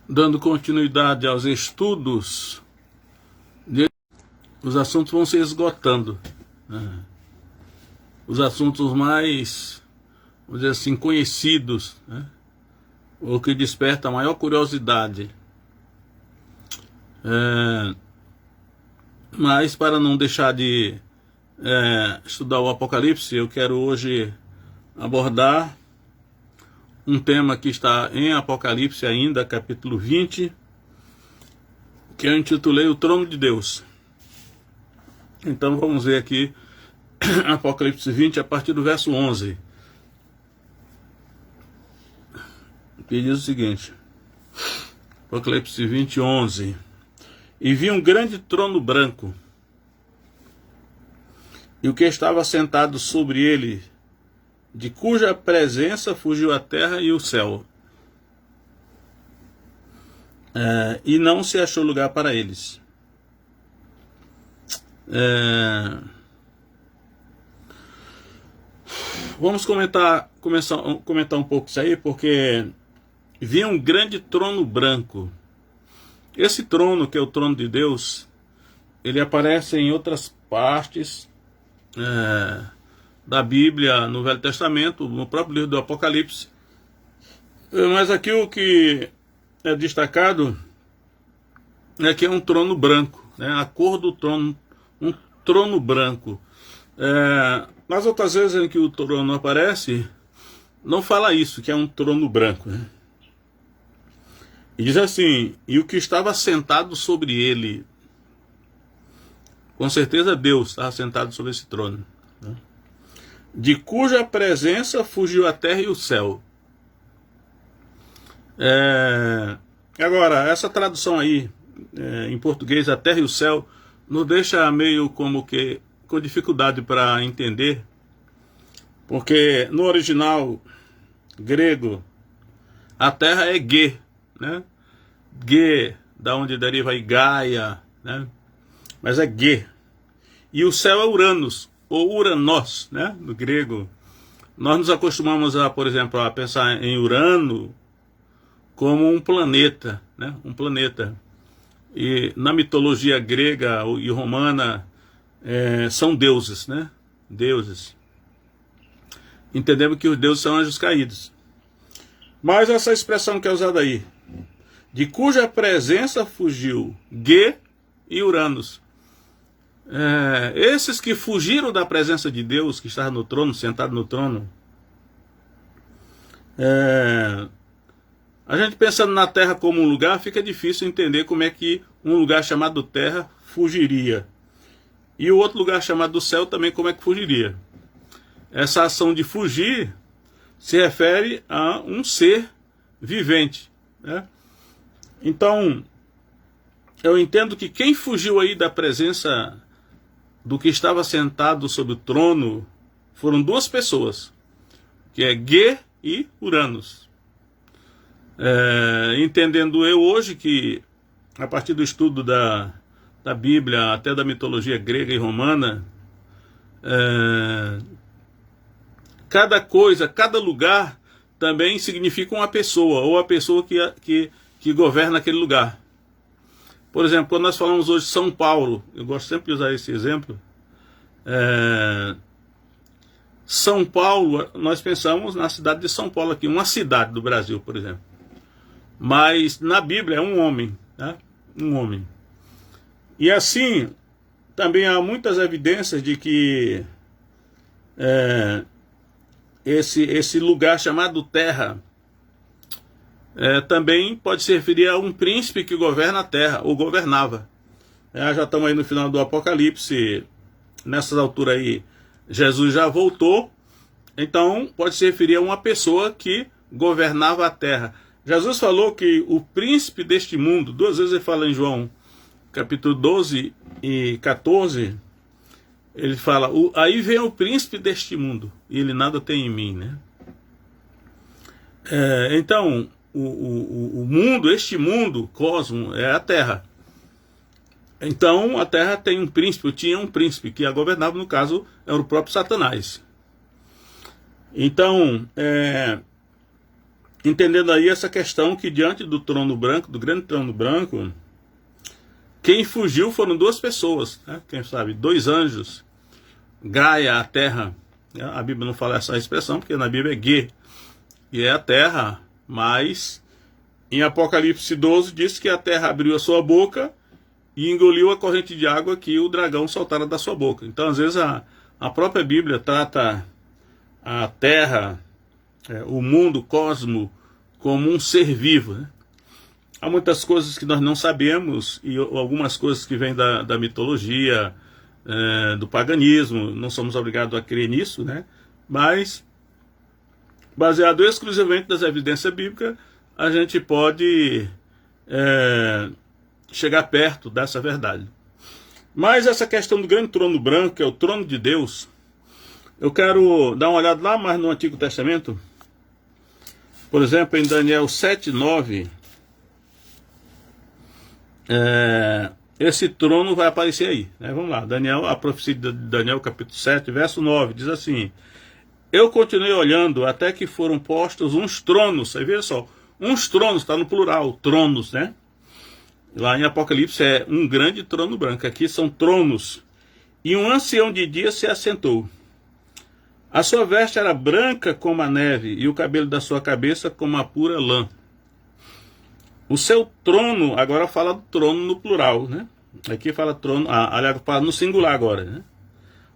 Dando continuidade aos estudos, os assuntos vão se esgotando, né? Os assuntos mais, vamos dizer assim, conhecidos, né? O que desperta a maior curiosidade. Mas para não deixar de estudar o Apocalipse, eu quero hoje abordar um tema que está em Apocalipse ainda, capítulo 20, que eu intitulei O Trono de Deus. Então vamos ver aqui Apocalipse 20 a partir do verso 11. Que diz o seguinte: Apocalipse 20, 11. E vi um grande trono branco, e o que estava sentado sobre ele, de cuja presença fugiu a terra e o céu, e não se achou lugar para eles. Vamos começar um pouco isso aí, porque vi um grande trono branco. Esse trono, que é o trono de Deus, ele aparece em outras partes da Bíblia, no Velho Testamento, no próprio livro do Apocalipse. Mas aqui o que é destacado é que é um trono branco, né? A cor do trono, um trono branco. Nas outras vezes em que o trono aparece, não fala isso, que é um trono branco, né? E diz assim: e o que estava sentado sobre ele, com certeza Deus estava sentado sobre esse trono, né? De cuja presença fugiu a terra e o céu. Agora, essa tradução aí, em português, a terra e o céu, nos deixa meio como que com dificuldade para entender, porque no original grego, a terra é Gê, né? Gê, da onde deriva aí Gaia, né? Mas é Gê. E o céu é Uranus, ou Uranos, né? No grego. Nós nos acostumamos a, por exemplo, a pensar em Urano como um planeta, né? Um planeta. E na mitologia grega e romana são deuses, né? Deuses. Entendemos que os deuses são anjos caídos. Mas essa expressão que é usada aí, de cuja presença fugiu Gê e Uranus. Esses que fugiram da presença de Deus, que estava no trono, sentado no trono, a gente pensando na terra como um lugar, fica difícil entender como é que um lugar chamado terra fugiria. E o outro lugar chamado céu também, como é que fugiria. Essa ação de fugir se refere a um ser vivente, né? Então, eu entendo que quem fugiu aí da presença do que estava sentado sobre o trono foram duas pessoas, que é Gê e Uranus. Entendendo eu hoje que, a partir do estudo da Bíblia, até da mitologia grega e romana, cada coisa, cada lugar também significa uma pessoa, ou a pessoa que governa aquele lugar. Por exemplo, quando nós falamos hoje de São Paulo, eu gosto sempre de usar esse exemplo. São Paulo, nós pensamos na cidade de São Paulo aqui, uma cidade do Brasil, por exemplo. Mas na Bíblia é um homem, né? Um homem. E assim, também há muitas evidências de que esse lugar chamado terra também pode se referir a um príncipe que governa a terra, ou governava. Já estamos aí no final do Apocalipse, nessas alturas aí Jesus já voltou, então pode se referir a uma pessoa que governava a terra. Jesus falou que o príncipe deste mundo, duas vezes ele fala em João capítulo 12 e 14, ele fala, aí vem o príncipe deste mundo, e ele nada tem em mim, né? Então, o mundo, este mundo, cosmo, é a Terra. Então, a Terra tem um príncipe, tinha um príncipe que a governava, no caso, era o próprio Satanás. Então, entendendo aí essa questão que diante do trono branco, do grande trono branco, quem fugiu foram duas pessoas, né? Quem sabe, dois anjos, Gaia, a terra. A Bíblia não fala essa expressão, porque na Bíblia é Ge, e é a terra, mas em Apocalipse 12 diz que a terra abriu a sua boca e engoliu a corrente de água que o dragão soltara da sua boca. Então, às vezes, a própria Bíblia trata a terra, o mundo, o cosmo, como um ser vivo, né? Há muitas coisas que nós não sabemos, e algumas coisas que vêm da mitologia, do paganismo, não somos obrigados a crer nisso, né? Mas, baseado exclusivamente nas evidências bíblicas, a gente pode chegar perto dessa verdade. Mas essa questão do grande trono branco, que é o trono de Deus, eu quero dar uma olhada lá mais no Antigo Testamento. Por exemplo, em Daniel 7:9, esse trono vai aparecer aí, né? Vamos lá, Daniel, a profecia de Daniel capítulo 7, verso 9, diz assim: eu continuei olhando até que foram postos uns tronos. Aí veja só, uns tronos, está no plural, tronos, né? Lá em Apocalipse é um grande trono branco, aqui são tronos. E um ancião de dia se assentou. A sua veste era branca como a neve, e o cabelo da sua cabeça como a pura lã. O seu trono, agora fala do trono no plural, né? Aqui fala trono, aliás, fala no singular agora, né?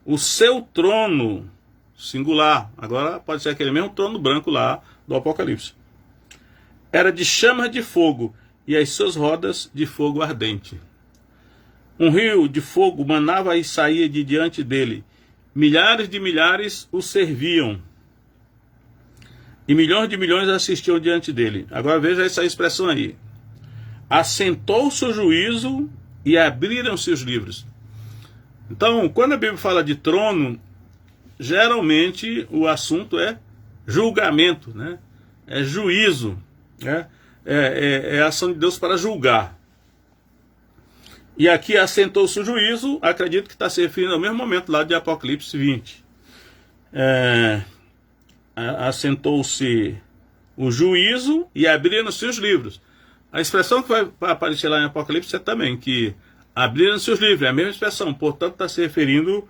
O seu trono, singular, agora pode ser aquele mesmo trono branco lá do Apocalipse, era de chamas de fogo, e as suas rodas de fogo ardente. Um rio de fogo manava e saía de diante dele. Milhares de milhares o serviam, e milhões de milhões assistiam diante dele. Agora veja essa expressão aí: assentou-se o juízo e abriram-se os livros. Então, quando a Bíblia fala de trono, geralmente o assunto é julgamento, né? É juízo, né? É a ação de Deus para julgar. E aqui assentou-se o juízo, acredito que está se referindo ao mesmo momento lá de Apocalipse 20. Assentou-se o juízo e abriram-se os livros. A expressão que vai aparecer lá em Apocalipse é também que abriram-se os livros, é a mesma expressão, portanto está se referindo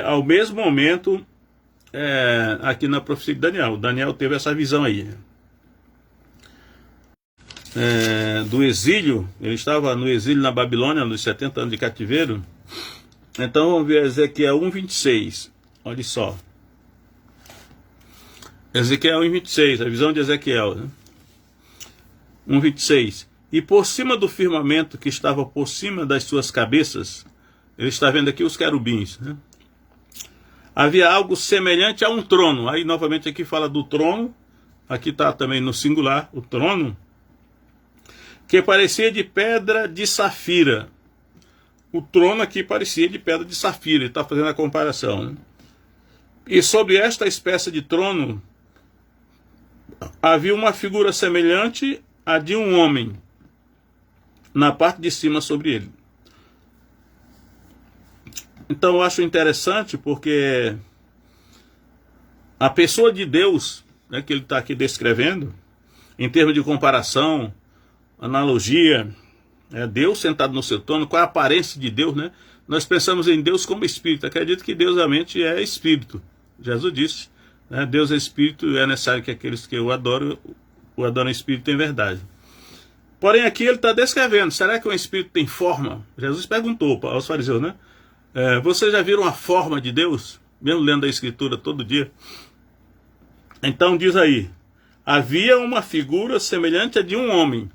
ao mesmo momento aqui na profecia de Daniel. Daniel teve essa visão aí. Do exílio, ele estava no exílio na Babilônia, nos 70 anos de cativeiro. Então vamos ver Ezequiel 1:26. Olha só. Ezequiel 1:26, a visão de Ezequiel, né? 1:26. E por cima do firmamento que estava por cima das suas cabeças, ele está vendo aqui os querubins, né? Havia algo semelhante a um trono. Aí novamente aqui fala do trono. Aqui está também no singular, o trono, que parecia de pedra de safira. O trono aqui parecia de pedra de safira, ele está fazendo a comparação, né? E sobre esta espécie de trono havia uma figura semelhante à de um homem, na parte de cima sobre ele. Então eu acho interessante porque a pessoa de Deus, né, que ele está aqui descrevendo, em termos de comparação, analogia, Deus sentado no seu trono, qual é a aparência de Deus, né? Nós pensamos em Deus como espírito. Acredito que Deus realmente é espírito. Jesus disse, né? Deus é espírito e é necessário que aqueles que o adoram em espírito em verdade. Porém aqui ele está descrevendo, será que um espírito tem forma? Jesus perguntou aos fariseus, né? Vocês já viram a forma de Deus? Mesmo lendo a escritura todo dia. Então diz aí, havia uma figura semelhante a de um homem,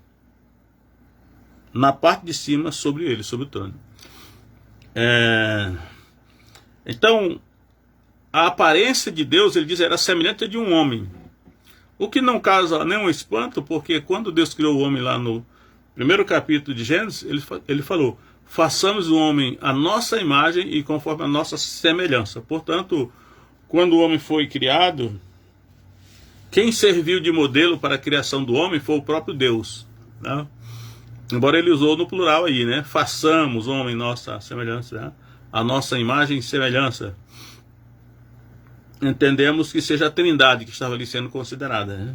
na parte de cima sobre ele, sobre o trono. Então, a aparência de Deus, ele diz, era semelhante a de um homem. O que não causa nenhum espanto, porque quando Deus criou o homem lá no primeiro capítulo de Gênesis, ele falou, façamos o homem à nossa imagem e conforme a nossa semelhança. Portanto, quando o homem foi criado, quem serviu de modelo para a criação do homem foi o próprio Deus, né? Embora ele usou no plural aí, né? Façamos, homem, nossa semelhança, né? A nossa imagem e semelhança. Entendemos que seja a Trindade que estava ali sendo considerada, né?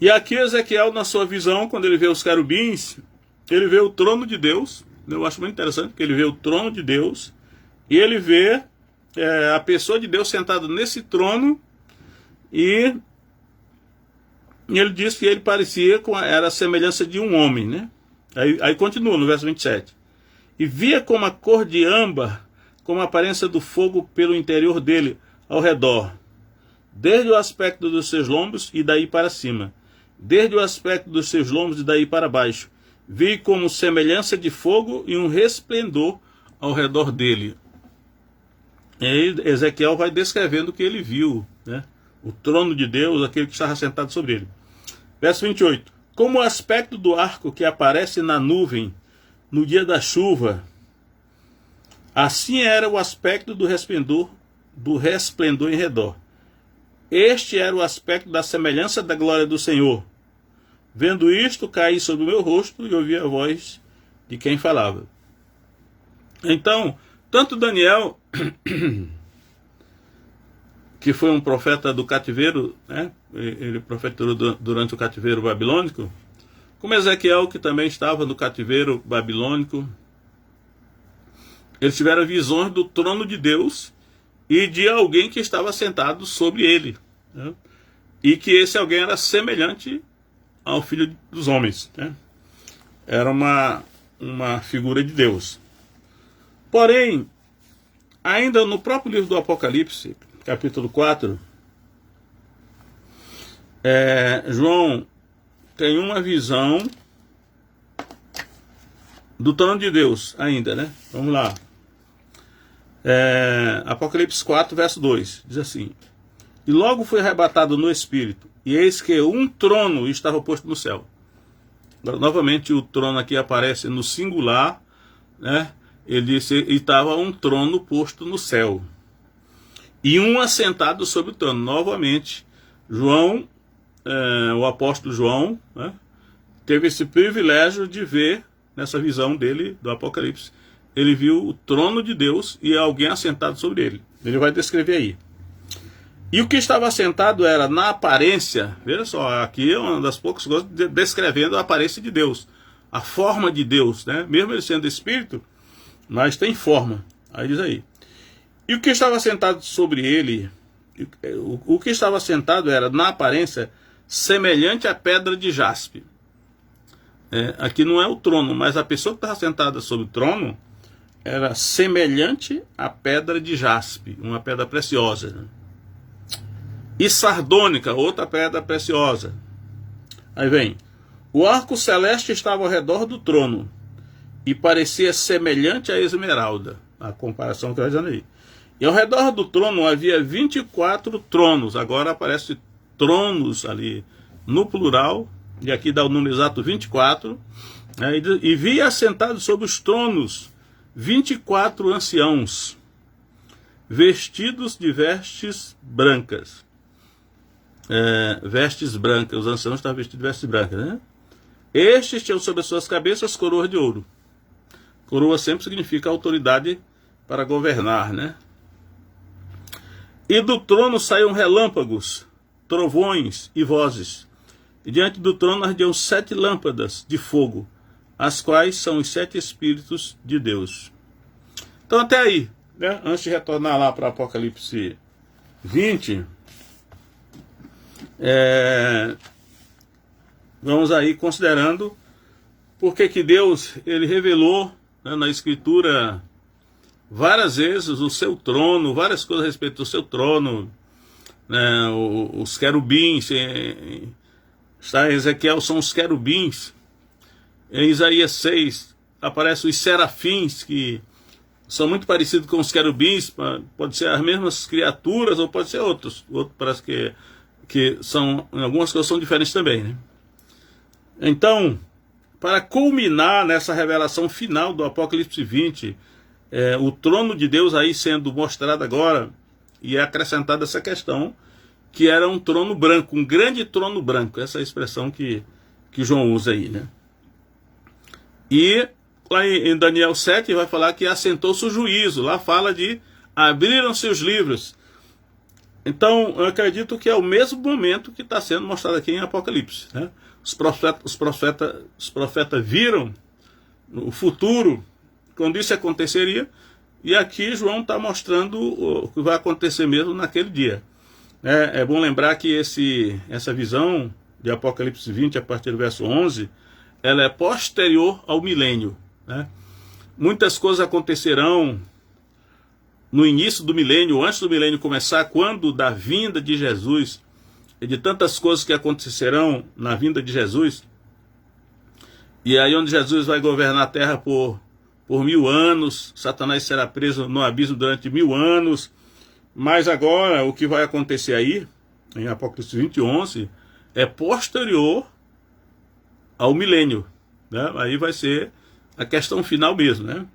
E aqui Ezequiel, na sua visão, quando ele vê os querubins, ele vê o trono de Deus. Eu acho muito interessante, porque ele vê o trono de Deus e ele vê a pessoa de Deus sentada nesse trono, e ele diz que ele parecia, era a semelhança de um homem, né? Aí continua no verso 27. E via como a cor de âmbar, como a aparência do fogo pelo interior dele, ao redor, desde o aspecto dos seus lombos e daí para cima, desde o aspecto dos seus lombos e daí para baixo. Vi como semelhança de fogo e um resplendor ao redor dele. E aí Ezequiel vai descrevendo o que ele viu, né? O trono de Deus, aquele que estava sentado sobre ele. Verso 28. Como o aspecto do arco que aparece na nuvem no dia da chuva, assim era o aspecto do resplendor em redor. Este era o aspecto da semelhança da glória do Senhor. Vendo isto, caí sobre o meu rosto e ouvi a voz de quem falava. Então, tanto Daniel, que foi um profeta do cativeiro, né? Ele profetizou durante o cativeiro babilônico, como Ezequiel, que também estava no cativeiro babilônico, eles tiveram visões do trono de Deus e de alguém que estava sentado sobre ele, né? E que esse alguém era semelhante ao Filho dos Homens, né? Era uma figura de Deus. Porém, ainda no próprio livro do Apocalipse, capítulo 4, João tem uma visão do trono de Deus ainda, né? Vamos lá. Apocalipse 4, verso 2, diz assim: E logo foi arrebatado no Espírito, e eis que um trono estava posto no céu. Agora, novamente, o trono aqui aparece no singular, né? Ele disse, e estava um trono posto no céu. E um assentado sobre o trono. Novamente, João, o apóstolo João, né, teve esse privilégio de ver, nessa visão dele, do Apocalipse, ele viu o trono de Deus e alguém assentado sobre ele. Ele vai descrever aí. E o que estava assentado era, na aparência, veja só, aqui é uma das poucas coisas descrevendo a aparência de Deus, a forma de Deus, né? Mesmo ele sendo espírito, mas tem forma. Aí diz aí. E o que estava sentado sobre ele, o que estava sentado era, na aparência, semelhante à pedra de jaspe. Aqui não é o trono, mas a pessoa que estava sentada sobre o trono era semelhante à pedra de jaspe, uma pedra preciosa, né? E sardônica, outra pedra preciosa. Aí vem, o arco celeste estava ao redor do trono e parecia semelhante à esmeralda, a comparação que eu estou dizendo aí. E ao redor do trono havia 24 tronos, agora aparece tronos ali no plural, e aqui dá o número exato 24, né? E vi assentados sobre os tronos 24 anciãos, vestidos de vestes brancas. Vestes brancas, os anciãos estavam vestidos de vestes brancas, né? Estes tinham sobre as suas cabeças coroas de ouro. Coroa sempre significa autoridade para governar, né? E do trono saíam relâmpagos, trovões e vozes. E diante do trono ardiam 7 lâmpadas de fogo, as quais são os 7 Espíritos de Deus. Então até aí, né? Antes de retornar lá para Apocalipse 20, vamos aí considerando porque que Deus ele revelou, né, na Escritura várias vezes o seu trono, várias coisas a respeito do seu trono, né, os querubins, está em Ezequiel, são os querubins. Em Isaías 6 aparecem os serafins, que são muito parecidos com os querubins, pode ser as mesmas criaturas ou pode ser outros parece que são, em algumas coisas são diferentes também, né? Então, para culminar nessa revelação final do Apocalipse 20, o trono de Deus aí sendo mostrado agora, e é acrescentada essa questão, que era um trono branco, um grande trono branco, essa é a expressão que João usa aí, né? E lá em Daniel 7 vai falar que assentou-se o juízo, lá fala de abriram-se os livros, Então, eu acredito que é o mesmo momento que está sendo mostrado aqui em Apocalipse, né? Os profetas viram o futuro, quando isso aconteceria, e aqui João está mostrando o que vai acontecer mesmo naquele dia. É bom lembrar que essa visão de Apocalipse 20, a partir do verso 11, ela é posterior ao milênio, né? Muitas coisas acontecerão no início do milênio, antes do milênio começar, quando da vinda de Jesus, e de tantas coisas que acontecerão na vinda de Jesus, e aí onde Jesus vai governar a terra por 1000 anos, Satanás será preso no abismo durante 1000 anos, mas agora o que vai acontecer aí, em Apocalipse 20, 11, é posterior ao milênio, né? Aí vai ser a questão final mesmo, né?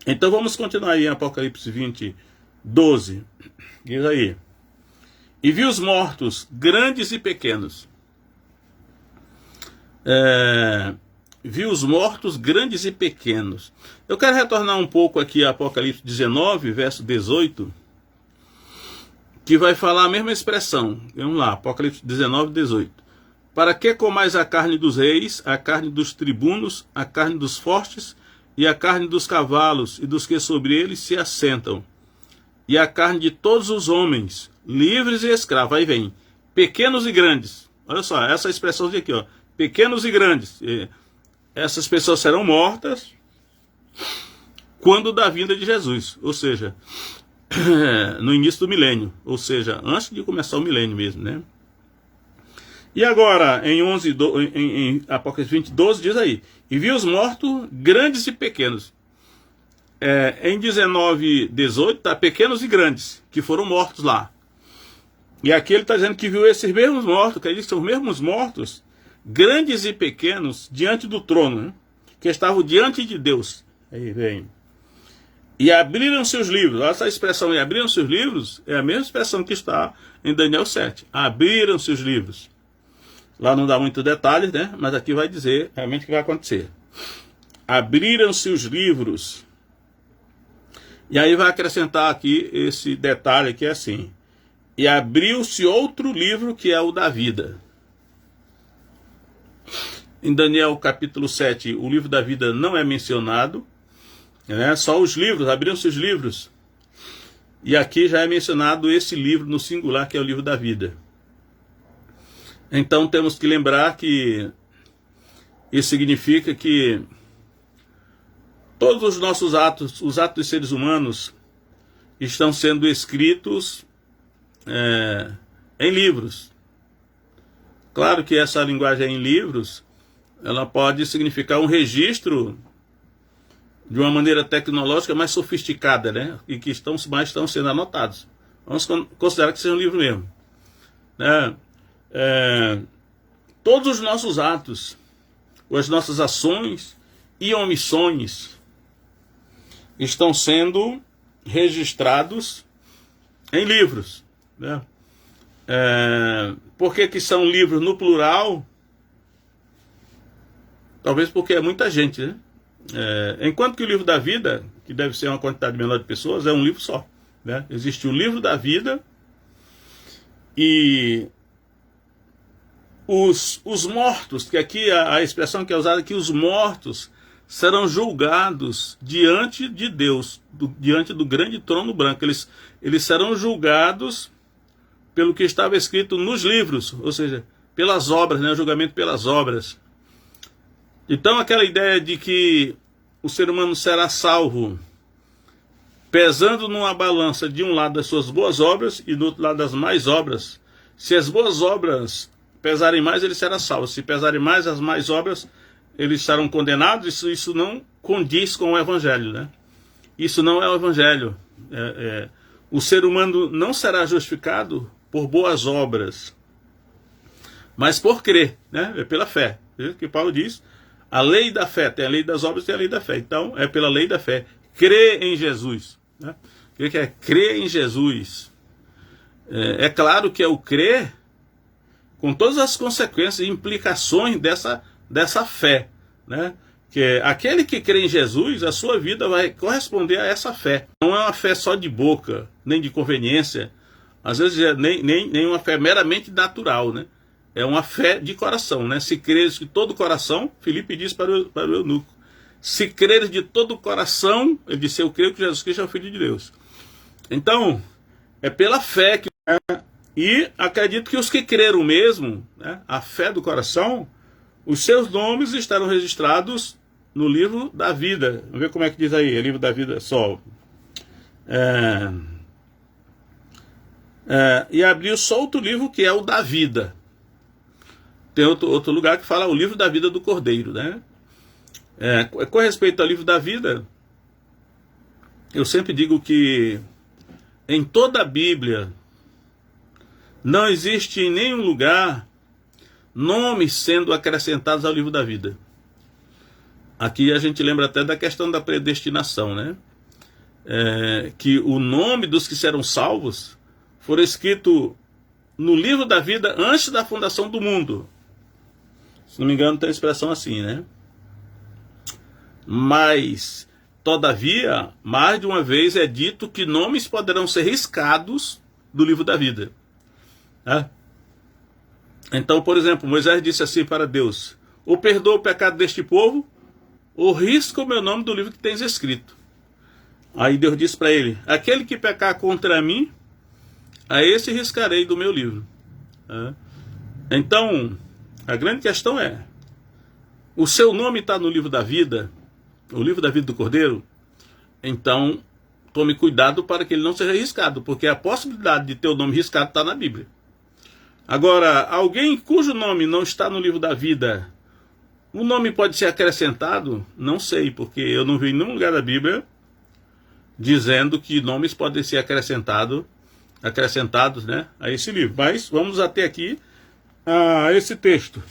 Então vamos continuar aí em Apocalipse 20, 12. Diz aí: e vi os mortos, grandes e pequenos. Vi os mortos, grandes e pequenos. Eu quero retornar um pouco aqui a Apocalipse 19, verso 18, que vai falar a mesma expressão. Vamos lá, Apocalipse 19, 18. Para que comais a carne dos reis, a carne dos tribunos, a carne dos fortes, e a carne dos cavalos e dos que sobre eles se assentam, e a carne de todos os homens, livres e escravos. Aí vem, pequenos e grandes. Olha só, essa expressão aqui, ó, pequenos e grandes. Essas pessoas serão mortas quando da vinda de Jesus, ou seja, no início do milênio, ou seja, antes de começar o milênio mesmo, né? E agora, em Apocalipse 20, 12, diz aí: e vi os mortos, grandes e pequenos. Em 19, 18, tá pequenos e grandes, que foram mortos lá. E aqui ele está dizendo que viu esses mesmos mortos, que ele diz que são os mesmos mortos, grandes e pequenos, diante do trono, né? Que estavam diante de Deus. Aí vem. E abriram seus livros. Essa expressão, e abriram seus livros, é a mesma expressão que está em Daniel 7. Abriram seus livros. Lá não dá muitos detalhes, né? Mas aqui vai dizer realmente o que vai acontecer. Abriram-se os livros. E aí vai acrescentar aqui esse detalhe que é assim: e abriu-se outro livro, que é o da vida. Em Daniel capítulo 7, o livro da vida não é mencionado, né? Só os livros, abriram-se os livros. E aqui já é mencionado esse livro no singular, que é o livro da vida. Então temos que lembrar que isso significa que todos os nossos atos, os atos dos seres humanos, estão sendo escritos em livros. Claro que essa linguagem em livros, ela pode significar um registro de uma maneira tecnológica mais sofisticada, né? E que estão sendo anotados. Vamos considerar que seja um livro mesmo, né? Todos os nossos atos, as nossas ações e omissões estão sendo registrados em livros, né? Por que são livros no plural? Talvez porque é muita gente, né? Enquanto que o livro da vida, que deve ser uma quantidade menor de pessoas, é um livro só, né? Existe o livro da vida e os mortos, que aqui a expressão que é usada aqui, os mortos serão julgados diante de Deus, diante do grande trono branco. Eles serão julgados pelo que estava escrito nos livros, ou seja, pelas obras, né? O julgamento pelas obras. Então aquela ideia de que o ser humano será salvo pesando numa balança de um lado das suas boas obras e do outro lado das más obras. Se as boas obras pesarem mais, ele será salvo. Se pesarem mais as más obras, eles serão condenados. Isso não condiz com o Evangelho, né? Isso não é o Evangelho. O ser humano não será justificado por boas obras, mas por crer, né? É pela fé. Veja que Paulo diz: a lei da fé, tem a lei das obras e a lei da fé. Então é pela lei da fé. Crer em Jesus, né? O que é crer em Jesus? É claro que é o crer com todas as consequências e implicações dessa fé, né? Que aquele que crê em Jesus, a sua vida vai corresponder a essa fé. Não é uma fé só de boca, nem de conveniência. Às vezes é nem uma fé meramente natural, né? É uma fé de coração, né? Se creres de todo o coração, Filipe diz para o eunuco, se creres de todo o coração, ele disse, eu creio que Jesus Cristo é o Filho de Deus. Então, é pela fé que... E acredito que os que creram mesmo, né, a fé do coração, os seus nomes estarão registrados no livro da vida. Vamos ver como é que diz aí, o livro da vida só. E abriu só outro livro que é o da vida. Tem outro lugar que fala o livro da vida do Cordeiro, né? Com respeito ao livro da vida, eu sempre digo que em toda a Bíblia não existe em nenhum lugar nomes sendo acrescentados ao livro da vida. Aqui a gente lembra até da questão da predestinação, né? Que o nome dos que serão salvos foram escrito no livro da vida antes da fundação do mundo. Se não me engano, tem uma expressão assim, né? Mas, todavia, mais de uma vez é dito que nomes poderão ser riscados do livro da vida. Então, por exemplo, Moisés disse assim para Deus, ou perdoa o pecado deste povo, ou risca o meu nome do livro que tens escrito. Aí Deus disse para ele, aquele que pecar contra mim, a esse riscarei do meu livro. Então, a grande questão é, o seu nome está no livro da vida, o livro da vida do Cordeiro, então tome cuidado para que ele não seja riscado, porque a possibilidade de ter o nome riscado está na Bíblia. Agora, alguém cujo nome não está no livro da vida, o nome pode ser acrescentado? Não sei, porque eu não vi em nenhum lugar da Bíblia dizendo que nomes podem ser acrescentados, né, a esse livro. Mas vamos até aqui a esse texto.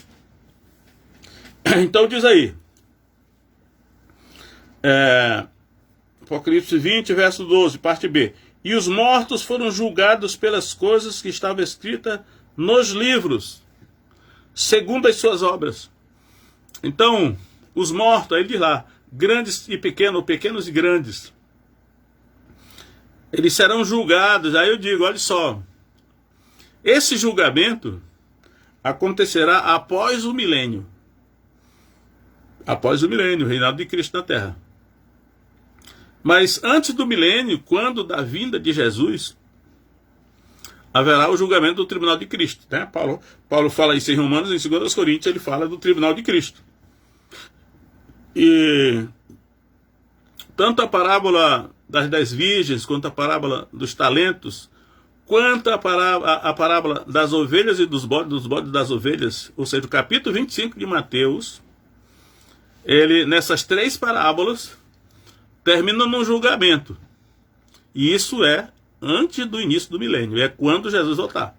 Então diz aí, Apocalipse 20, verso 12, parte B. E os mortos foram julgados pelas coisas que estavam escritas nos livros, segundo as suas obras. Então, os mortos, aí diz lá, grandes e pequenos, pequenos e grandes, eles serão julgados. Aí eu digo, olha só, esse julgamento acontecerá após o milênio. Após o milênio, o reinado de Cristo na terra. Mas antes do milênio, quando da vinda de Jesus, haverá o julgamento do tribunal de Cristo, né? Paulo fala isso em Romanos, em 2 Coríntios ele fala do tribunal de Cristo. E tanto a parábola das 10 virgens, quanto a parábola dos talentos, quanto a parábola das ovelhas e dos bodes das ovelhas, ou seja, o capítulo 25 de Mateus, ele, nessas 3 parábolas, termina num julgamento. E isso é antes do início do milênio, é quando Jesus voltar.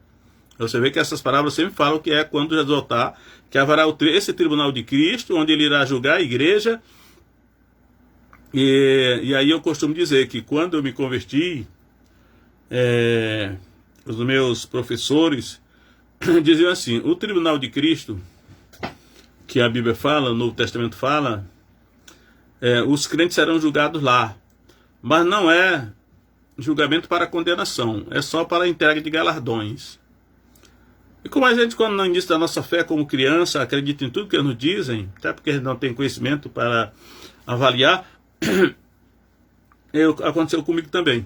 Você vê que essas parábolas sempre falam que é quando Jesus voltar, que haverá esse tribunal de Cristo, onde ele irá julgar a igreja. E aí eu costumo dizer que quando eu me converti, os meus professores diziam assim, o tribunal de Cristo, que a Bíblia fala, o Novo Testamento fala, os crentes serão julgados lá, mas não é julgamento para condenação, é só para a entrega de galardões. E como a gente, quando no início da nossa fé como criança, acredita em tudo que eles nos dizem, até porque a gente não tem conhecimento para avaliar, aconteceu comigo também.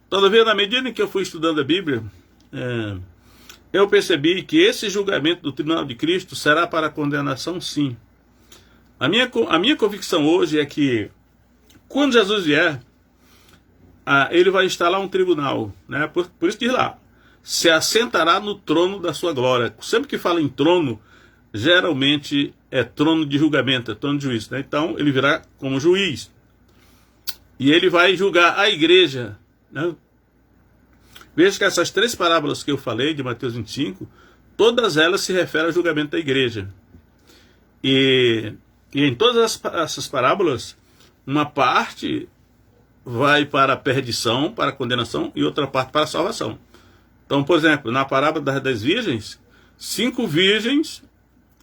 Todavia, na medida em que eu fui estudando a Bíblia, eu percebi que esse julgamento do tribunal de Cristo será para a condenação, sim. A minha convicção hoje é que, quando Jesus vier, ele vai instalar um tribunal, né? Por isso diz lá, se assentará no trono da sua glória. Sempre que fala em trono, geralmente é trono de julgamento, é trono de juízo, né? Então ele virá como juiz. E ele vai julgar a igreja, né? Veja que essas 3 parábolas que eu falei, de Mateus 25, todas elas se referem ao julgamento da igreja. E em todas essas parábolas, uma parte vai para a perdição, para a condenação, e outra parte para a salvação. Então, por exemplo, na parábola das 10 virgens, 5 virgens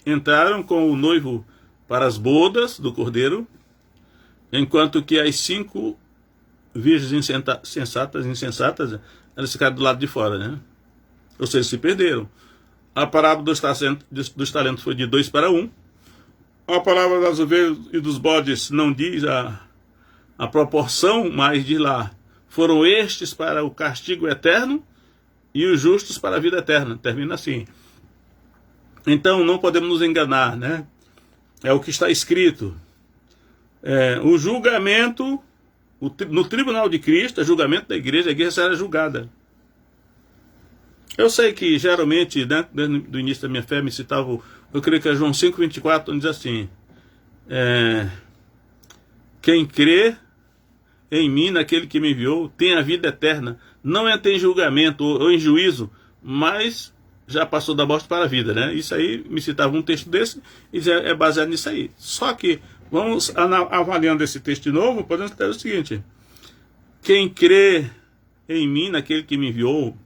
entraram com o noivo para as bodas do cordeiro, enquanto que as 5 virgens insensatas, eles ficaram do lado de fora, né? Ou seja, se perderam. A parábola dos talentos foi de 2 para 1. A parábola das ovelhas e dos bodes não diz a proporção, mas diz lá, foram estes para o castigo eterno e os justos para a vida eterna. Termina assim. Então não podemos nos enganar, né? É o que está escrito. O julgamento, no tribunal de Cristo, o julgamento da igreja, a igreja será julgada. Eu sei que geralmente, né, desde o início da minha fé, me citava, eu creio que é João 5,24, onde diz assim, quem crê em mim, naquele que me enviou, tem a vida eterna, não entra em julgamento ou em juízo, mas já passou da morte para a vida, né? Isso aí, me citava um texto desse, e é baseado nisso aí. Só que, vamos avaliando esse texto de novo, podemos ter o seguinte, quem crê em mim, naquele que me enviou,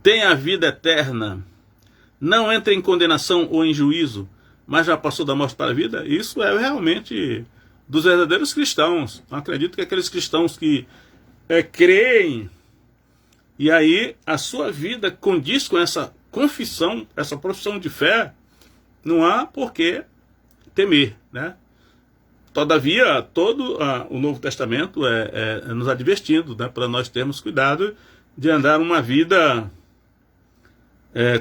tem a vida eterna, não entra em condenação ou em juízo, mas já passou da morte para a vida. Isso é realmente dos verdadeiros cristãos. Não acredito que aqueles cristãos que creem, e aí a sua vida condiz com essa confissão, essa profissão de fé, não há por que temer, né? Todavia, todo o Novo Testamento nos advertindo, né, para nós termos cuidado de andar uma vida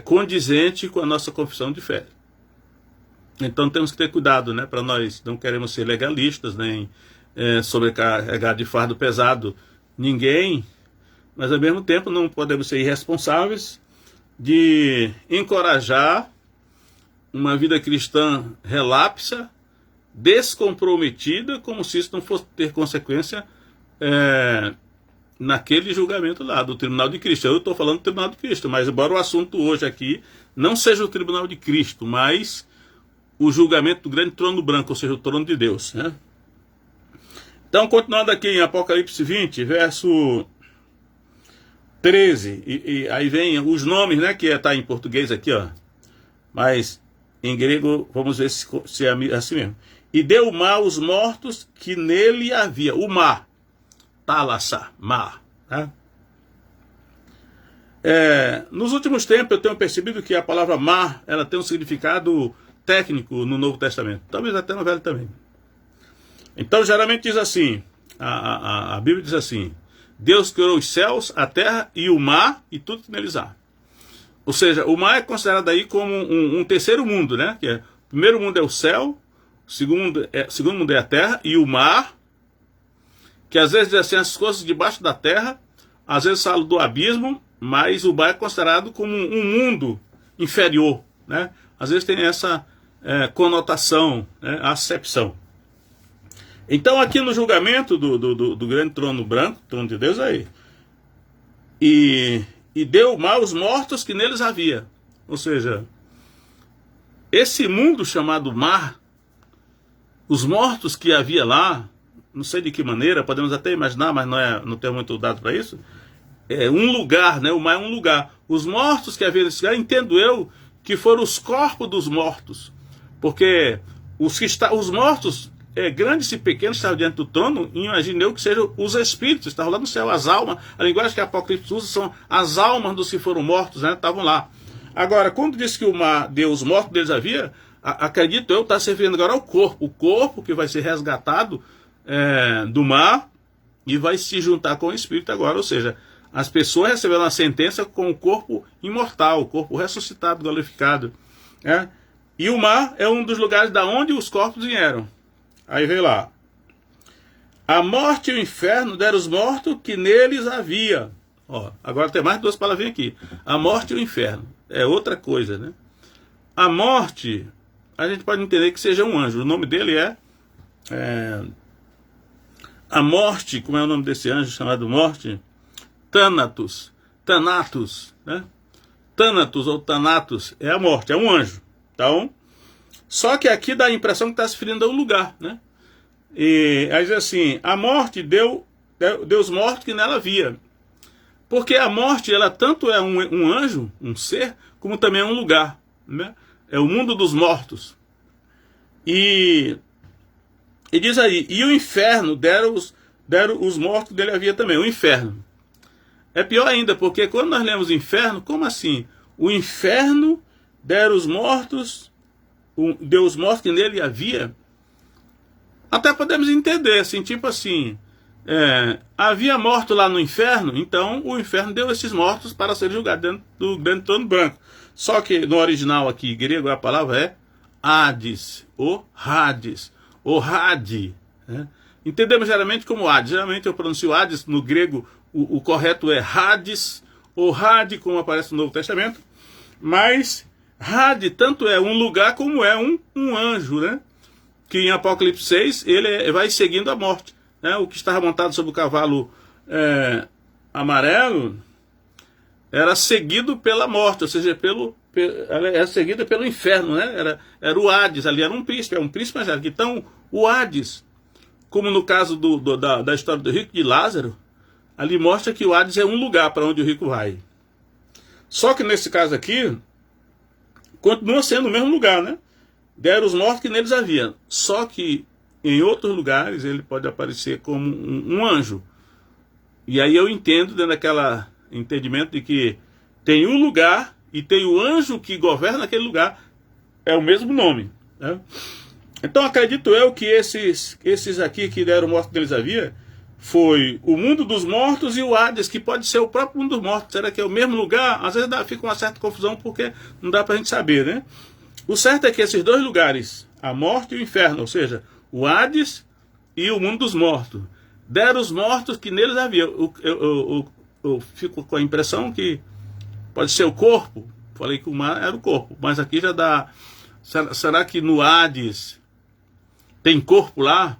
condizente com a nossa confissão de fé. Então temos que ter cuidado, né, para nós não queremos ser legalistas, nem sobrecarregar de fardo pesado ninguém, mas ao mesmo tempo não podemos ser irresponsáveis de encorajar uma vida cristã relapsa, descomprometida, como se isso não fosse ter consequência naquele julgamento lá, do Tribunal de Cristo. Eu estou falando do Tribunal de Cristo, mas embora o assunto hoje aqui não seja o Tribunal de Cristo, mas o julgamento do grande trono branco, ou seja, o trono de Deus, né? Então, continuando aqui em Apocalipse 20, verso 13, e aí vem os nomes, né, que está em português aqui, ó, mas em grego, vamos ver se é assim mesmo. E deu o mar aos mortos que nele havia. O mar, Talassa, mar, né? Nos últimos tempos eu tenho percebido que a palavra mar, ela tem um significado técnico no Novo Testamento, talvez até no Velho também. Então geralmente diz assim, a Bíblia diz assim, Deus criou os céus, a terra e o mar e tudo que neles há. Ou seja, o mar é considerado aí como um terceiro mundo, né? Que o primeiro mundo é o céu, o segundo mundo é a terra e o mar, que às vezes diz assim, as coisas debaixo da terra, às vezes fala do abismo, mas o mar é considerado como um mundo inferior, né? Às vezes tem essa conotação, né? Acepção. Então aqui no julgamento do grande trono branco, trono de Deus aí, e deu o mar aos mortos que neles havia. Ou seja, esse mundo chamado mar, os mortos que havia lá, não sei de que maneira, podemos até imaginar, mas não tenho muito dado para isso, é um lugar, né? O mar é um lugar. Os mortos que havia nesse lugar, entendo eu, que foram os corpos dos mortos, porque os mortos, grandes e pequenos, estavam diante do trono, e imagine eu que sejam os espíritos, estavam lá no céu, as almas, a linguagem que a Apocalipse usa são as almas dos que foram mortos, né? Estavam lá. Agora, quando diz que o mar deu os mortos deles havia, acredito eu, está se referindo agora ao corpo, o corpo que vai ser resgatado do mar e vai se juntar com o espírito agora, ou seja, as pessoas receberam a sentença com o corpo imortal, o corpo ressuscitado, glorificado, né? E o mar é um dos lugares da onde os corpos vieram. Aí vem lá, a morte e o inferno deram os mortos que neles havia. Ó, agora tem mais duas palavrinhas aqui, a morte e o inferno, é outra coisa, né? A morte, a gente pode entender que seja um anjo, o nome dele a morte, como é o nome desse anjo chamado morte? Thanatos, né? Thanatos ou Thanatos é a morte, é um anjo. Então, só que aqui dá a impressão que está se referindo a um lugar, né? E aí diz assim, a morte deu os mortos que nela havia. Porque a morte, ela tanto é um anjo, um ser, como também é um lugar, né? É o mundo dos mortos. E diz aí, e o inferno deram os mortos dele havia também, o inferno. é pior ainda, porque quando nós lemos inferno, como assim? O inferno deu os mortos que nele havia. Até podemos entender, assim, tipo assim, havia morto lá no inferno, então o inferno deu esses mortos para serem julgados dentro do grande trono branco. Só que no original aqui, grego, a palavra é Hades, ou Hades, ou Hade, né? Entendemos geralmente como Hades. Geralmente eu pronuncio Hades, no grego o correto é Hades, ou Hade, como aparece no Novo Testamento. Mas Hade tanto é um lugar como é um anjo, né? Que em Apocalipse 6 ele vai seguindo a morte, né? O que estava montado sobre o cavalo amarelo era seguido pela morte, ou seja, era seguido pelo inferno, né? Era o Hades, ali era um príncipe angélico. Então o Hades, como no caso da história do rico de Lázaro, ali mostra que o Hades é um lugar para onde o rico vai. Só que nesse caso aqui, continua sendo o mesmo lugar, né? Deram os mortos que neles havia. Só que em outros lugares ele pode aparecer como um anjo. E aí eu entendo, dentro daquela entendimento de que tem um lugar e tem o anjo que governa aquele lugar. É o mesmo nome, né? Então acredito eu que esses aqui que deram mortos que neles havia, foi o mundo dos mortos e o Hades, que pode ser o próprio mundo dos mortos. Será que é o mesmo lugar? Às vezes fica uma certa confusão, porque não dá para a gente saber, né? O certo é que esses dois lugares, a morte e o inferno, ou seja, o Hades e o mundo dos mortos, deram os mortos que neles havia. Eu fico com a impressão que pode ser o corpo. Falei que o mar era o corpo, mas aqui já dá... Será que no Hades tem corpo lá?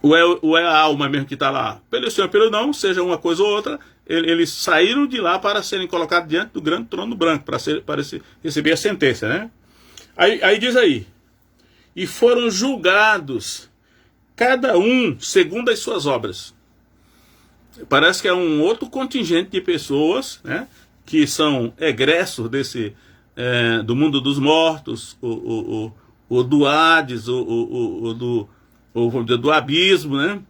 Ou é a alma mesmo que está lá? Pelo sim ou pelo não, seja uma coisa ou outra, eles saíram de lá para serem colocados diante do grande trono branco, para receber a sentença, né? Aí diz aí, e foram julgados, cada um segundo as suas obras. Parece que é um outro contingente de pessoas, né, que são egressos do mundo dos mortos, ou do Hades, ou do abismo, né?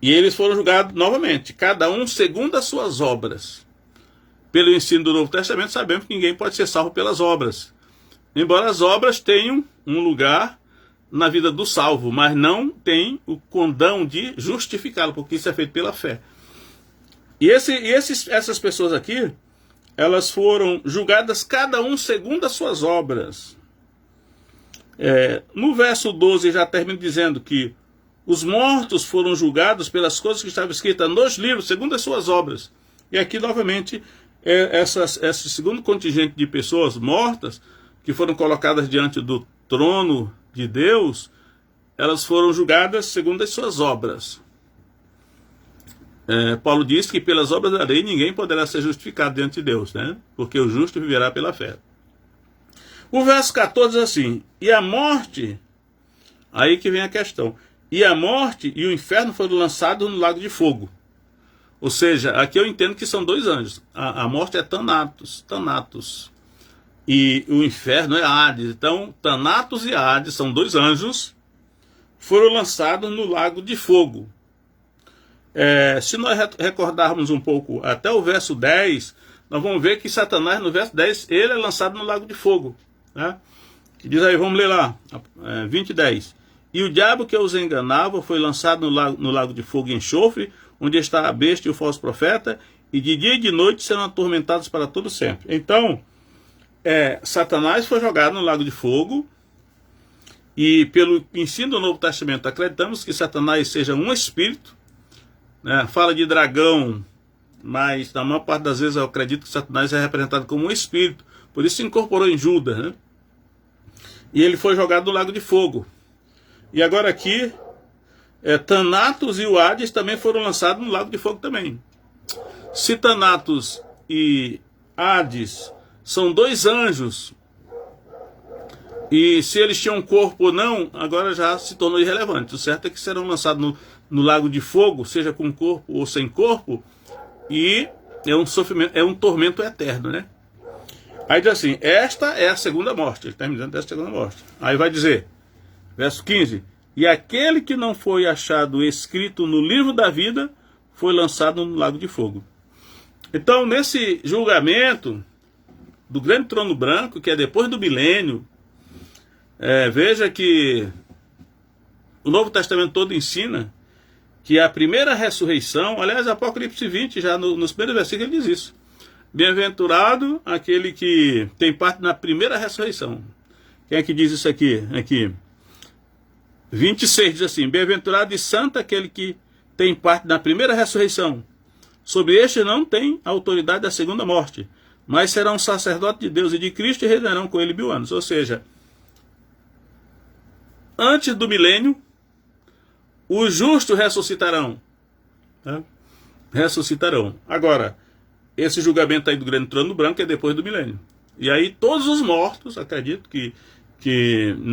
E eles foram julgados novamente, cada um segundo as suas obras. Pelo ensino do Novo Testamento, sabemos que ninguém pode ser salvo pelas obras. Embora as obras tenham um lugar na vida do salvo, mas não tem o condão de justificá-lo, porque isso é feito pela fé. E essas pessoas aqui, elas foram julgadas cada um segundo as suas obras. No verso 12 já termina dizendo que os mortos foram julgados pelas coisas que estavam escritas nos livros, segundo as suas obras. E aqui, novamente, esse segundo contingente de pessoas mortas, que foram colocadas diante do trono de Deus, elas foram julgadas segundo as suas obras. Paulo diz que pelas obras da lei ninguém poderá ser justificado diante de Deus, né? Porque o justo viverá pela fé. O verso 14 diz assim, e a morte, aí que vem a questão, e a morte e o inferno foram lançados no lago de fogo. Ou seja, aqui eu entendo que são dois anjos. A morte é Thanatos. E o inferno é Hades. Então, Thanatos e Hades são dois anjos, foram lançados no lago de fogo. Se nós recordarmos um pouco até o verso 10, nós vamos ver que Satanás, no verso 10, ele é lançado no lago de fogo, né? Que diz aí, vamos ler lá, 20 e 10. E o diabo que os enganava foi lançado no lago de fogo e enxofre, onde está a besta e o falso profeta, e de dia e de noite serão atormentados para todo sempre. Então, Satanás foi jogado no lago de fogo, e pelo ensino do Novo Testamento acreditamos que Satanás seja um espírito, né? Fala de dragão, mas na maior parte das vezes eu acredito que Satanás é representado como um espírito, por isso se incorporou em Judas, né? E ele foi jogado no lago de fogo. E agora aqui, Thanatos e o Hades também foram lançados no lago de fogo também. Se Thanatos e Hades são dois anjos, e se eles tinham corpo ou não, agora já se tornou irrelevante. O certo é que serão lançados no lago de fogo, seja com corpo ou sem corpo, e é um sofrimento, é um tormento eterno, né? Aí diz assim, esta é a segunda morte. Ele está me dizendo dessa segunda morte. Aí vai dizer, verso 15, e aquele que não foi achado escrito no livro da vida foi lançado no lago de fogo. Então, nesse julgamento do grande trono branco, que é depois do milênio, veja que o Novo Testamento todo ensina que a primeira ressurreição, aliás, Apocalipse 20, já nos primeiros versículos, ele diz isso. Bem-aventurado aquele que tem parte na primeira ressurreição. Quem é que diz isso aqui? 26 diz assim: bem-aventurado e santo aquele que tem parte na primeira ressurreição. Sobre este não tem autoridade da segunda morte, mas serão sacerdotes de Deus e de Cristo e reinarão com ele 1000 anos. Ou seja, antes do milênio, os justos ressuscitarão. Tá? Ressuscitarão. Agora, esse julgamento aí do grande trono branco é depois do milênio. E aí todos os mortos, acredito que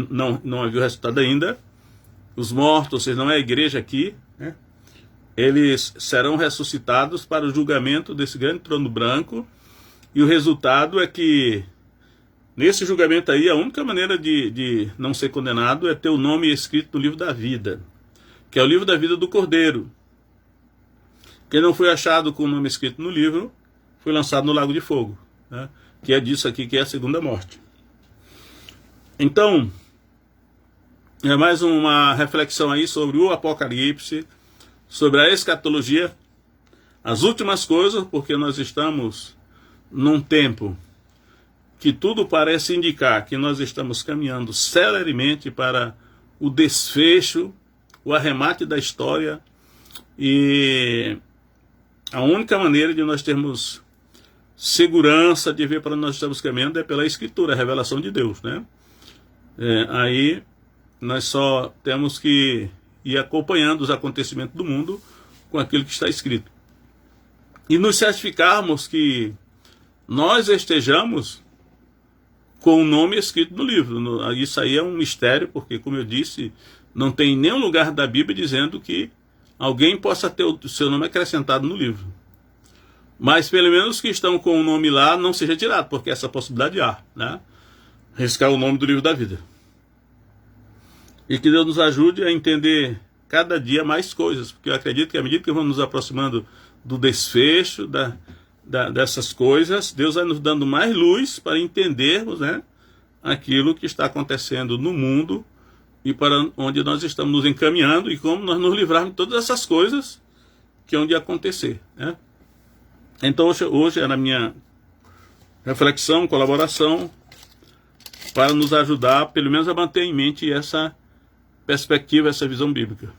não haviam ressuscitado ainda, os mortos, ou seja, não é a igreja aqui, né? Eles serão ressuscitados para o julgamento desse grande trono branco, e o resultado é que, nesse julgamento aí, a única maneira de não ser condenado é ter o nome escrito no livro da vida, que é o livro da vida do Cordeiro. Quem não foi achado com o nome escrito no livro, foi lançado no lago de fogo, né? Que é disso aqui que é a segunda morte. Então, é mais uma reflexão aí sobre o Apocalipse, sobre a escatologia, as últimas coisas, porque nós estamos num tempo que tudo parece indicar que nós estamos caminhando celeremente para o desfecho, o arremate da história, e a única maneira de nós termos segurança de ver para onde nós estamos caminhando é pela Escritura, a revelação de Deus, né? Aí nós só temos que ir acompanhando os acontecimentos do mundo com aquilo que está escrito. E nos certificarmos que nós estejamos com o nome escrito no livro. Isso aí é um mistério, porque, como eu disse, não tem nenhum lugar da Bíblia dizendo que alguém possa ter o seu nome acrescentado no livro. Mas pelo menos os que estão com o nome lá não seja tirado, porque essa possibilidade há, né? Riscar o nome do livro da vida. E que Deus nos ajude a entender cada dia mais coisas, porque eu acredito que à medida que vamos nos aproximando do desfecho dessas coisas, Deus vai nos dando mais luz para entendermos, né, aquilo que está acontecendo no mundo e para onde nós estamos nos encaminhando e como nós nos livrarmos de todas essas coisas que hão de acontecer, né? Então hoje era a minha reflexão, colaboração, para nos ajudar, pelo menos, a manter em mente essa perspectiva, essa visão bíblica.